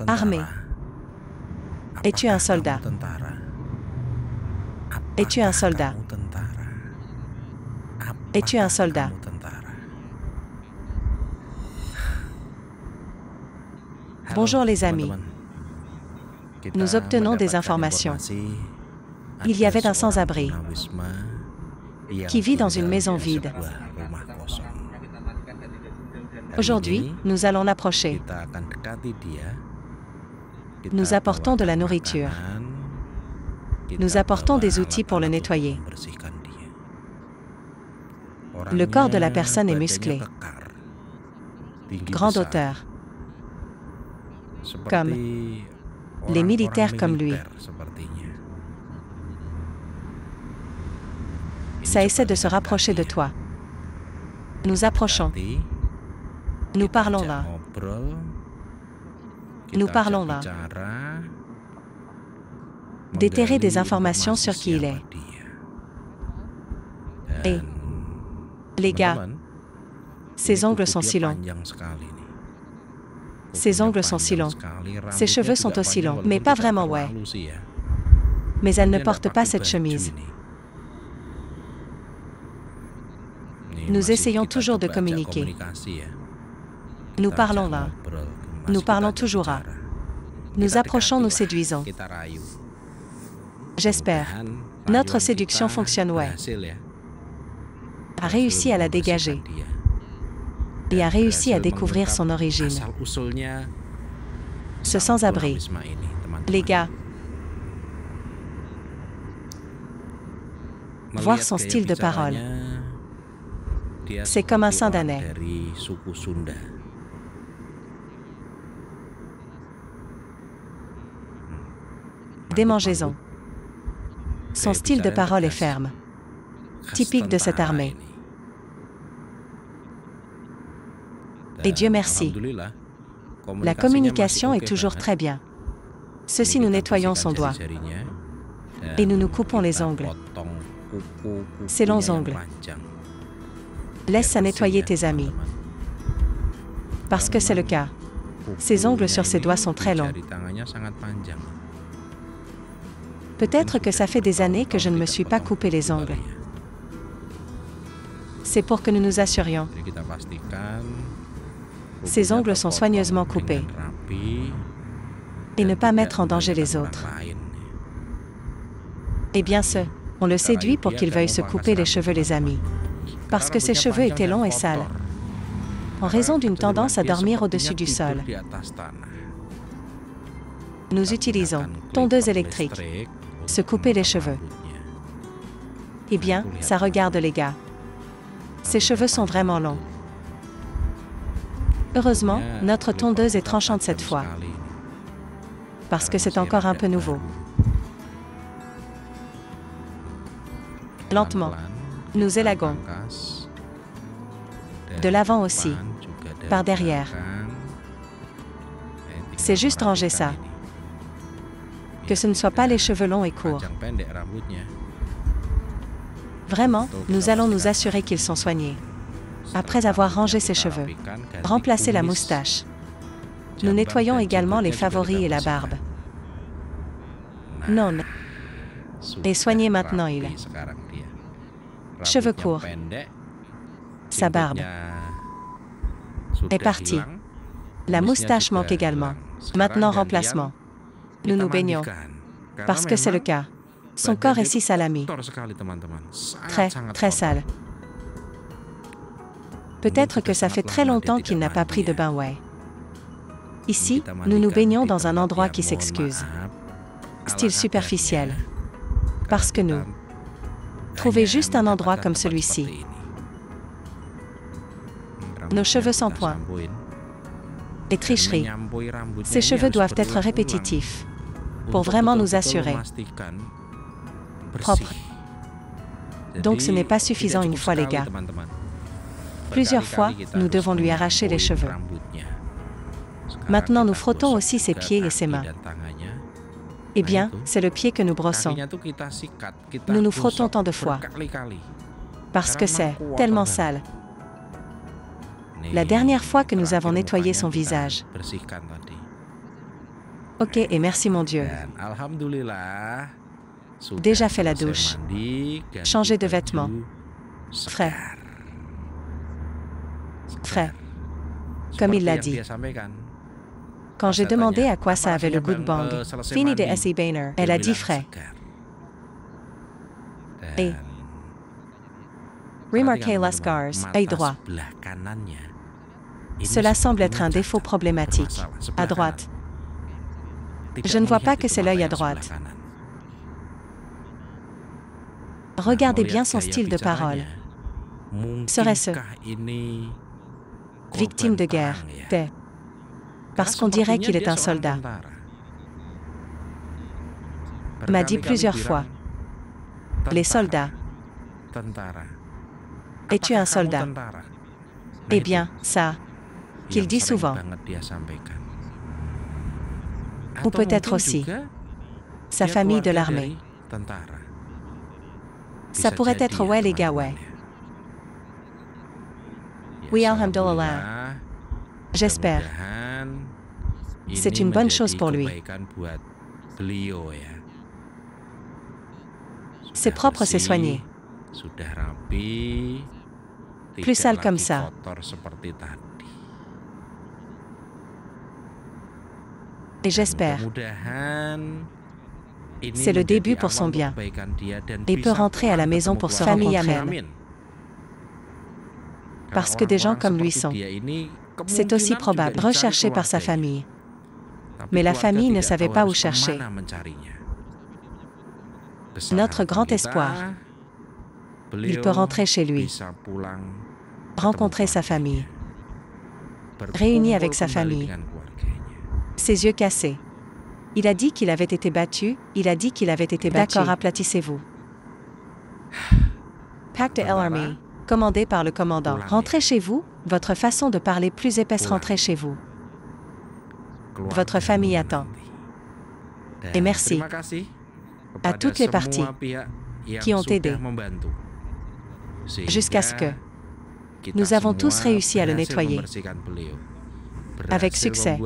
Armé. Es-tu un soldat? Es-tu un soldat? Es-tu un soldat? Bonjour les amis. Nous obtenons des informations. Il y avait un sans-abri qui vit dans une maison vide. Aujourd'hui, nous allons l'approcher. Nous apportons de la nourriture. Nous apportons des outils pour le nettoyer. Le corps de la personne est musclé, grande hauteur, comme les militaires comme lui. Ça essaie de se rapprocher de toi. Nous approchons. Nous parlons là. Nous parlons là. Déterrer des informations sur qui il est. Et, les gars, ses ongles sont si longs. Ses ongles sont si longs. Ses cheveux sont aussi longs, mais pas vraiment, ouais. Mais elle ne porte pas cette chemise. Nous essayons toujours de communiquer. Nous parlons là. Nous parlons toujours là. Nous approchons, nous séduisons. J'espère. Notre séduction fonctionne, ouais. A réussi à la dégager. Et a réussi à découvrir son origine. Ce sans-abri. Les gars. Voir son style de parole. C'est comme un Saint-Danais. Démangeaison. Son style de parole est ferme, typique de cette armée. Et Dieu merci, la communication est toujours très bien. Ceci, nous nettoyons son doigt. Et nous nous coupons les ongles. Ces longs ongles. Laisse ça nettoyer tes amis. Parce que c'est le cas. Ses ongles sur ses doigts sont très longs. Peut-être que ça fait des années que je ne me suis pas coupé les ongles. C'est pour que nous nous assurions. Ses ongles sont soigneusement coupés. Et ne pas mettre en danger les autres. Eh bien on le séduit pour qu'il veuille se couper les cheveux, les amis. Parce que ses cheveux étaient longs et sales. En raison d'une tendance à dormir au-dessus du sol. Nous utilisons tondeuse électrique. Se couper les cheveux. Eh bien, ça regarde les gars. Ses cheveux sont vraiment longs. Heureusement, notre tondeuse est tranchante cette fois. Parce que c'est encore un peu nouveau. Lentement, nous élaguons. De l'avant aussi. Par derrière. C'est juste ranger ça. Que ce ne soit pas les cheveux longs et courts. Vraiment, nous allons nous assurer qu'ils sont soignés. Après avoir rangé ses cheveux, remplacer la moustache. Nous nettoyons également les favoris et la barbe. Non. Et soignez maintenant il. Cheveux courts. Sa barbe est partie. La moustache manque également. Maintenant remplacement. Nous nous baignons. Parce que c'est le cas. Son corps est si salami. Très, très sale. Peut-être que ça fait très longtemps qu'il n'a pas pris de bain, ouais. Ici, nous nous baignons dans un endroit qui s'excuse. Style superficiel. Parce que nous. Trouvez juste un endroit comme celui-ci. Nos cheveux sans point. Et tricherie. Ces cheveux doivent être répétitifs. Pour vraiment nous assurer. Propre. Donc ce n'est pas suffisant une fois, les gars. Plusieurs fois, nous devons lui arracher les cheveux. Maintenant, nous frottons aussi ses pieds et ses mains. Eh bien, c'est le pied que nous brossons. Nous nous frottons tant de fois. Parce que c'est tellement sale. La dernière fois que nous avons nettoyé son visage, Ok, et merci mon Dieu. Déjà fait la douche. Changé de vêtements. Frais. Frais. Comme il l'a dit. Quand j'ai demandé à quoi ça avait le goût de bang, fini de S.E. Boehner, elle a dit frais. Et remarquez les scars, œil droit. Cela semble être un défaut problématique. À droite. Je ne vois pas que c'est l'œil à droite. Regardez bien son style de parole. Serait-ce victime de guerre, paix? Parce qu'on dirait qu'il est un soldat. M'a dit plusieurs fois. Les soldats. Es-tu un soldat? Eh bien, ça, qu'il dit souvent. Ou peut-être aussi sa famille de l'armée. Ça pourrait être ouais les gars, ouais. Oui, alhamdulillah. J'espère. C'est une bonne chose pour lui. C'est propre, c'est soigné. Plus sale comme ça. Et j'espère. C'est le début pour son bien. Et peut rentrer à la maison pour se rencontrer. Parce que des gens comme lui sont. C'est aussi probable, recherché par sa famille. Mais la famille ne savait pas où chercher. Notre grand espoir. Il peut rentrer chez lui. Rencontrer sa famille. Réuni avec sa famille. Ses yeux cassés. Il a dit qu'il avait été battu, il a dit qu'il avait été battu. D'accord, aplatissez-vous. Pack de l'armée, commandé par le commandant. Rentrez chez vous, votre façon de parler plus épaisse, rentrez chez vous. Votre famille attend. Et merci à toutes les parties qui ont aidé. Jusqu'à ce que nous avons tous réussi à le nettoyer. Avec succès.